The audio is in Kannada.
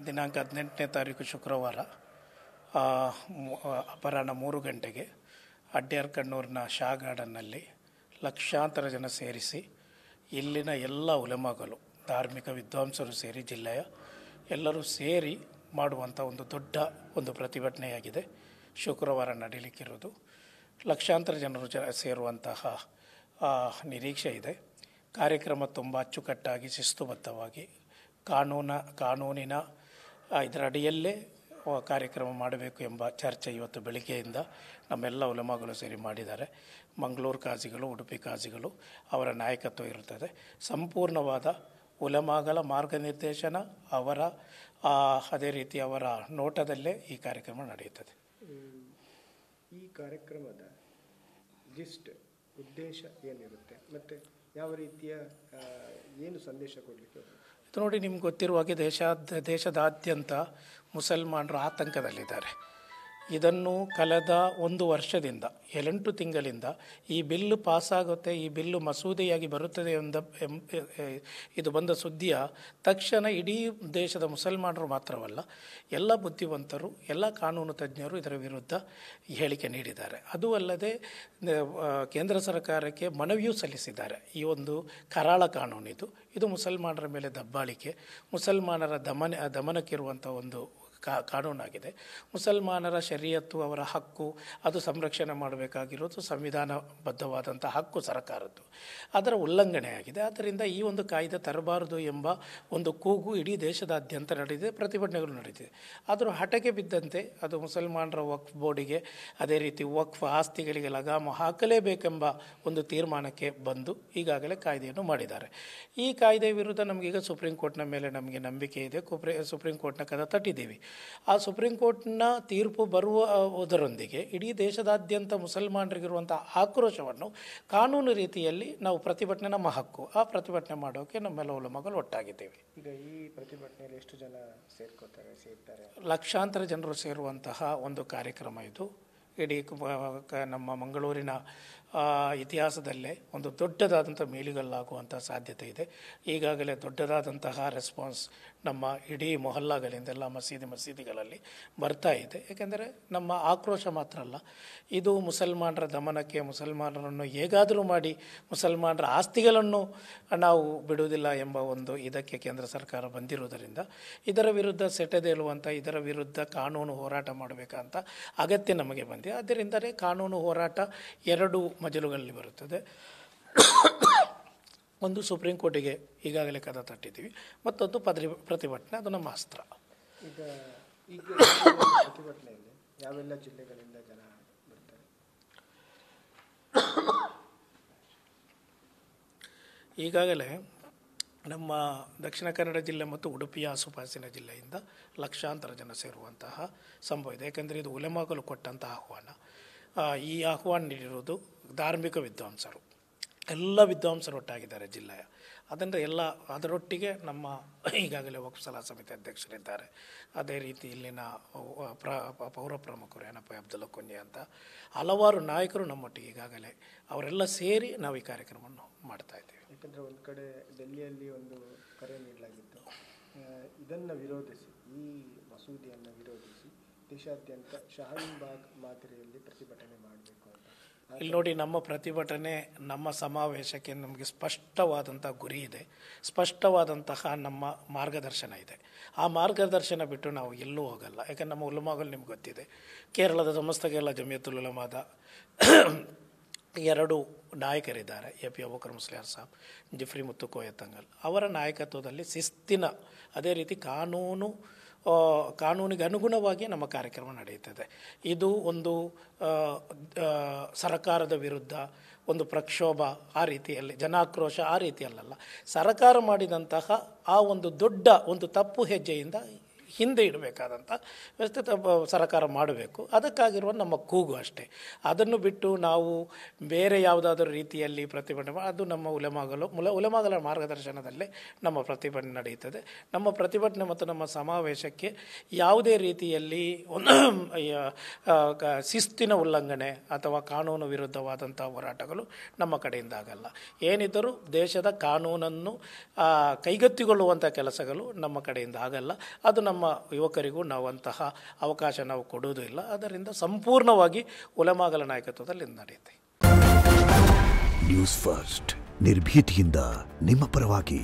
ದಿನಾಂಕ 18ನೇ ತಾರೀಕು ಶುಕ್ರವಾರ ಅಪರಾಹ್ನ 3 ಗಂಟೆಗೆ ಅಡ್ಯಾರ್ ಕಣ್ಣೂರಿನ ಶಾ ಗಾರ್ಡನ್ನಲ್ಲಿ ಲಕ್ಷಾಂತರ ಜನ ಸೇರಿಸಿ ಇಲ್ಲಿನ ಎಲ್ಲ ಉಲಮಾಗಳು, ಧಾರ್ಮಿಕ ವಿದ್ವಾಂಸರು ಸೇರಿ ಜಿಲ್ಲೆಯ ಎಲ್ಲರೂ ಸೇರಿ ಮಾಡುವಂಥ ಒಂದು ದೊಡ್ಡ ಒಂದು ಪ್ರತಿಭಟನೆಯಾಗಿದೆ. ಶುಕ್ರವಾರ ನಡೀಲಿಕ್ಕಿರೋದು ಲಕ್ಷಾಂತರ ಜನರು ಸೇರುವಂತಹ ನಿರೀಕ್ಷೆ ಇದೆ. ಕಾರ್ಯಕ್ರಮ ತುಂಬ ಅಚ್ಚುಕಟ್ಟಾಗಿ ಶಿಸ್ತುಬದ್ಧವಾಗಿ ಕಾನೂನಿನ ಇದರ ಅಡಿಯಲ್ಲೇ ಕಾರ್ಯಕ್ರಮ ಮಾಡಬೇಕು ಎಂಬ ಚರ್ಚೆ ಇವತ್ತು ಬೆಳಿಗ್ಗೆಯಿಂದ ನಮ್ಮೆಲ್ಲ ಉಲಮಾಗಳು ಸೇರಿ ಮಾಡಿದ್ದಾರೆ. ಮಂಗಳೂರು ಕಾಜಿಗಳು, ಉಡುಪಿ ಕಾಜಿಗಳು ಅವರ ನಾಯಕತ್ವ ಇರುತ್ತದೆ. ಸಂಪೂರ್ಣವಾದ ಉಲಮಾಗಳ ಮಾರ್ಗನಿರ್ದೇಶನ ಅವರ ಅದೇ ರೀತಿ ಅವರ ನೋಟದಲ್ಲೇ ಈ ಕಾರ್ಯಕ್ರಮ ನಡೆಯುತ್ತದೆ. ಈ ಕಾರ್ಯಕ್ರಮದ ಉದ್ದೇಶ ಏನಿರುತ್ತೆ ಮತ್ತು ಯಾವ ರೀತಿಯ ಏನು ಸಂದೇಶ ಕೊಡಲಿಕ್ಕೆ? ಇದು ನೋಡಿ, ನಿಮ್ಗೆ ಗೊತ್ತಿರುವ ಹಾಗೆ ದೇಶದಾದ್ಯಂತ ಮುಸಲ್ಮಾನರು ಆತಂಕದಲ್ಲಿದ್ದಾರೆ. ಇದನ್ನು ಕಳೆದ 1 ವರ್ಷದಿಂದ 8 ತಿಂಗಳಿಂದ ಈ ಬಿಲ್ಲು ಪಾಸಾಗುತ್ತೆ, ಈ ಬಿಲ್ಲು ಮಸೂದೆಯಾಗಿ ಬರುತ್ತದೆ ಇದು ಬಂದ ಸುದ್ದಿಯ ತಕ್ಷಣ ಇಡೀ ದೇಶದ ಮುಸಲ್ಮಾನರು ಮಾತ್ರವಲ್ಲ, ಎಲ್ಲ ಬುದ್ಧಿವಂತರು, ಎಲ್ಲ ಕಾನೂನು ತಜ್ಞರು ಇದರ ವಿರುದ್ಧ ಹೇಳಿಕೆ ನೀಡಿದ್ದಾರೆ. ಅದು ಅಲ್ಲದೆ ಕೇಂದ್ರ ಸರ್ಕಾರಕ್ಕೆ ಮನವಿಯೂ ಸಲ್ಲಿಸಿದ್ದಾರೆ. ಈ ಒಂದು ಕರಾಳ ಕಾನೂನಿದು, ಇದು ಮುಸಲ್ಮಾನರ ಮೇಲೆ ದಬ್ಬಾಳಿಕೆ, ಮುಸಲ್ಮಾನರ ದಮನಕ್ಕಿರುವಂಥ ಒಂದು ಕಾನೂನಾಗಿದೆ. ಮುಸಲ್ಮಾನರ ಶರೀಯತ್ತು, ಅವರ ಹಕ್ಕು, ಅದು ಸಂರಕ್ಷಣೆ ಮಾಡಬೇಕಾಗಿರೋದು ಸಂವಿಧಾನಬದ್ಧವಾದಂಥ ಹಕ್ಕು ಸರ್ಕಾರದ್ದು. ಅದರ ಉಲ್ಲಂಘನೆಯಾಗಿದೆ. ಆದ್ದರಿಂದ ಈ ಒಂದು ಕಾಯ್ದೆ ತರಬಾರದು ಎಂಬ ಒಂದು ಕೂಗು ಇಡೀ ದೇಶದಾದ್ಯಂತ ನಡೆದಿದೆ, ಪ್ರತಿಭಟನೆಗಳು ನಡೆದಿದೆ. ಆದರೂ ಹಠಕ್ಕೆ ಬಿದ್ದಂತೆ ಅದು ಮುಸಲ್ಮಾನರ ವಕ್ಫ್ ಬೋರ್ಡಿಗೆ, ಅದೇ ರೀತಿ ವಕ್ಫ್ ಆಸ್ತಿಗಳಿಗೆ ಲಗಾಮ ಹಾಕಲೇಬೇಕೆಂಬ ಒಂದು ತೀರ್ಮಾನಕ್ಕೆ ಬಂದು ಈಗಾಗಲೇ ಕಾಯ್ದೆಯನ್ನು ಮಾಡಿದ್ದಾರೆ. ಈ ಕಾಯ್ದೆ ವಿರುದ್ಧ ನಮಗೀಗ ಸುಪ್ರೀಂ ಕೋರ್ಟ್ನ ಮೇಲೆ ನಮಗೆ ನಂಬಿಕೆ ಇದೆ. ಸುಪ್ರೀಂ ಕೋರ್ಟ್ನ ಕದ ತಟ್ಟಿದ್ದೀವಿ. ಆ ಸುಪ್ರೀಂ ಕೋರ್ಟ್ನ ತೀರ್ಪು ಬರುವುದರೊಂದಿಗೆ ಇಡೀ ದೇಶದಾದ್ಯಂತ ಮುಸಲ್ಮಾನರಿಗಿರುವಂಥ ಆಕ್ರೋಶವನ್ನು ಕಾನೂನು ರೀತಿಯಲ್ಲಿ ನಾವು ಪ್ರತಿಭಟನೆ, ನಮ್ಮ ಹಕ್ಕು, ಆ ಪ್ರತಿಭಟನೆ ಮಾಡೋಕ್ಕೆ ನಮ್ಮೆಲ್ಲ ಉಲಮಾಗಳು ಒಟ್ಟಾಗಿದ್ದೇವೆ. ಈಗ ಈ ಪ್ರತಿಭಟನೆಯಲ್ಲಿ ಎಷ್ಟು ಜನ ಸೇರ್ತಾರೆ? ಲಕ್ಷಾಂತರ ಜನರು ಸೇರುವಂತಹ ಒಂದು ಕಾರ್ಯಕ್ರಮ ಇದು. ಇಡೀ ನಮ್ಮ ಮಂಗಳೂರಿನ ಇತಿಹಾಸದಲ್ಲೇ ಒಂದು ದೊಡ್ಡದಾದಂಥ ಮೀಲಿಗಲ್ಲಾಗುವಂಥ ಸಾಧ್ಯತೆ ಇದೆ. ಈಗಾಗಲೇ ದೊಡ್ಡದಾದಂತಹ ರೆಸ್ಪಾನ್ಸ್ ನಮ್ಮ ಇಡೀ ಮೊಹಲ್ಲಾಗಳಿಂದೆಲ್ಲ ಮಸೀದಿಗಳಲ್ಲಿ ಬರ್ತಾ ಇದೆ. ಏಕೆಂದರೆ ನಮ್ಮ ಆಕ್ರೋಶ ಮಾತ್ರ ಅಲ್ಲ, ಇದು ಮುಸಲ್ಮಾನರ ದಮನಕ್ಕೆ, ಮುಸಲ್ಮಾನರನ್ನು ಹೇಗಾದರೂ ಮಾಡಿ ಮುಸಲ್ಮಾನರ ಆಸ್ತಿಗಳನ್ನು ನಾವು ಬಿಡುವುದಿಲ್ಲ ಎಂಬ ಒಂದು ಇದಕ್ಕೆ ಕೇಂದ್ರ ಸರ್ಕಾರ ಬಂದಿರುವುದರಿಂದ ಇದರ ವಿರುದ್ಧ ಸೆಟೆದೇಳುವಂಥ, ಇದರ ವಿರುದ್ಧ ಕಾನೂನು ಹೋರಾಟ ಮಾಡಬೇಕಂತ ಅಗತ್ಯ ನಮಗೆ ಬಂದಿದೆ. ಆದ್ದರಿಂದಲೇ ಕಾನೂನು ಹೋರಾಟ 2 ಮಜಲುಗಳಲ್ಲಿ ಬರುತ್ತದೆ. ಒಂದು ಸುಪ್ರೀಂ ಕೋರ್ಟಿಗೆ ಈಗಾಗಲೇ ಕದ ತಟ್ಟಿದ್ದೀವಿ, ಮತ್ತೊಂದು ಪ್ರತಿಭಟನೆ, ಅದು ನಮ್ಮ ಅಸ್ತ್ರ. ಈಗ ಪ್ರತಿಭಟನೆಯಲ್ಲಿ ಯಾವೆಲ್ಲ ಜಿಲ್ಲೆಗಳಿಂದ ಜನ ಬರ್ತಾರೆ? ಈಗಾಗಲೇ ನಮ್ಮ ದಕ್ಷಿಣ ಕನ್ನಡ ಜಿಲ್ಲೆ ಮತ್ತು ಉಡುಪಿಯ ಆಸುಪಾಸಿನ ಜಿಲ್ಲೆಯಿಂದ ಲಕ್ಷಾಂತರ ಜನ ಸೇರುವಂತಹ ಸಂಭವ ಇದೆ. ಯಾಕೆಂದರೆ ಇದು ಉಲಮಾಗಳು ಕೊಟ್ಟಂಥ ಆಹ್ವಾನ. ಈ ಆಹ್ವಾನ ನೀಡಿರುವುದು ಧಾರ್ಮಿಕ ವಿದ್ವಾಂಸರು, ಎಲ್ಲ ವಿದ್ವಾಂಸರು ಒಟ್ಟಾಗಿದ್ದಾರೆ ಜಿಲ್ಲೆಯ. ಅದರೊಟ್ಟಿಗೆ ನಮ್ಮ ಈಗಾಗಲೇ ವಕ್ಫ್ ಸಲಹಾ ಸಮಿತಿ ಅಧ್ಯಕ್ಷರಿದ್ದಾರೆ. ಅದೇ ರೀತಿ ಇಲ್ಲಿನ ಪೌರ ಪ್ರಮುಖರು ಏನಪ್ಪ ಅಬ್ದುಲ್ಲಾ ಕುಂಜಿ ಅಂತ ಹಲವಾರು ನಾಯಕರು ನಮ್ಮೊಟ್ಟಿಗೆ ಈಗಾಗಲೇ ಅವರೆಲ್ಲ ಸೇರಿ ನಾವು ಈ ಕಾರ್ಯಕ್ರಮವನ್ನು ಮಾಡ್ತಾ ಇದ್ದೇವೆ. ಯಾಕಂದರೆ ಒಂದು ಕಡೆ ಡೆಲ್ಲಿಯಲ್ಲಿ ಒಂದು ಕರೆ ನೀಡಲಾಗಿತ್ತು, ಇದನ್ನು ವಿರೋಧಿಸಿ, ಈ ಮಸೂದೆಯನ್ನು ವಿರೋಧಿಸಿ ದೇಶಾದ್ಯಂತ ಶಹೀನ್ ಬಾಗ್ ಮಾದರಿಯಲ್ಲಿ ಪ್ರತಿಭಟನೆ ಮಾಡಬೇಕು ಅಂತ. ಇಲ್ಲಿ ನೋಡಿ, ನಮ್ಮ ಪ್ರತಿಭಟನೆ, ನಮ್ಮ ಸಮಾವೇಶಕ್ಕೆ ನಮಗೆ ಸ್ಪಷ್ಟವಾದಂಥ ಗುರಿ ಇದೆ, ಸ್ಪಷ್ಟವಾದಂತಹ ನಮ್ಮ ಮಾರ್ಗದರ್ಶನ ಇದೆ. ಆ ಮಾರ್ಗದರ್ಶನ ಬಿಟ್ಟು ನಾವು ಎಲ್ಲೂ ಹೋಗಲ್ಲ. ಯಾಕಂದ್ರೆ ನಮ್ಮ ಉಲಮಾಗಳು ನಿಮ್ಗೆ ಗೊತ್ತಿದೆ, ಕೇರಳದ ಸಮಸ್ತ ಕೇರಳ ಜಮಿಯತುಲ್ ಉಲಮಾದ 2 ನಾಯಕರಿದ್ದಾರೆ, AP ಅಬೂಬಕರ್ ಮುಸ್ಲಿಯಾರ್ ಸಾಬ್, ಜಿಫ್ರಿ ಮುತ್ತು ಕೋಯತ್ತಂಗಲ್. ಅವರ ನಾಯಕತ್ವದಲ್ಲಿ ಶಿಸ್ತಿನ, ಅದೇ ರೀತಿ ಕಾನೂನಿಗೆ ಅನುಗುಣವಾಗಿ ನಮ್ಮ ಕಾರ್ಯಕ್ರಮ ನಡೆಯುತ್ತದೆ. ಇದು ಒಂದು ಸರ್ಕಾರದ ವಿರುದ್ಧ ಒಂದು ಪ್ರಕ್ಷೋಭ ಆ ರೀತಿಯಲ್ಲಿ, ಜನಾಕ್ರೋಶ ಆ ರೀತಿಯಲ್ಲ. ಸರ್ಕಾರ ಮಾಡಿದಂತಹ ಆ ಒಂದು ದೊಡ್ಡ ಒಂದು ತಪ್ಪು ಹೆಜ್ಜೆಯಿಂದ ಹಿಂದೆ ಇಡಬೇಕಾದಂಥ ವ್ಯವಸ್ಥೆ ಸರ್ಕಾರ ಮಾಡಬೇಕು. ಅದಕ್ಕಾಗಿರುವ ನಮ್ಮ ಕೂಗು ಅಷ್ಟೇ. ಅದನ್ನು ಬಿಟ್ಟು ನಾವು ಬೇರೆ ಯಾವುದಾದ್ರೂ ರೀತಿಯಲ್ಲಿ ಪ್ರತಿಭಟನೆ, ಅದು ನಮ್ಮ ಉಲಮಾಗಳ ಮಾರ್ಗದರ್ಶನದಲ್ಲೇ ನಮ್ಮ ಪ್ರತಿಭಟನೆ ನಡೆಯುತ್ತದೆ. ನಮ್ಮ ಪ್ರತಿಭಟನೆ ಮತ್ತು ನಮ್ಮ ಸಮಾವೇಶಕ್ಕೆ ಯಾವುದೇ ರೀತಿಯಲ್ಲಿ ಶಿಸ್ತಿನ ಉಲ್ಲಂಘನೆ ಅಥವಾ ಕಾನೂನು ವಿರುದ್ಧವಾದಂಥ ಹೋರಾಟಗಳು ನಮ್ಮ ಕಡೆಯಿಂದ ಆಗಲ್ಲ. ಏನಿದ್ದರೂ ದೇಶದ ಕಾನೂನನ್ನು ಕೈಗೆತ್ತಿಕೊಳ್ಳುವಂಥ ಕೆಲಸಗಳು ನಮ್ಮ ಕಡೆಯಿಂದ ಆಗಲ್ಲ. ಅದು ನಮ್ಮ ನಮ್ಮ ಯುವಕರಿಗೂ ನಾವು ಅಂತಹ ಅವಕಾಶ ನಾವು ಕೊಡುವುದಿಲ್ಲ. ಅದರಿಂದ ಸಂಪೂರ್ಣವಾಗಿ ಉಲಮಾಗಳ ನಾಯಕತ್ವದಲ್ಲಿ ನಡೆಯುತ್ತೆ. ನ್ಯೂಸ್ ಫಸ್ಟ್ ನಿರ್ಭೀತಿಯಿಂದ ನಿಮ್ಮ ಪರವಾಗಿ.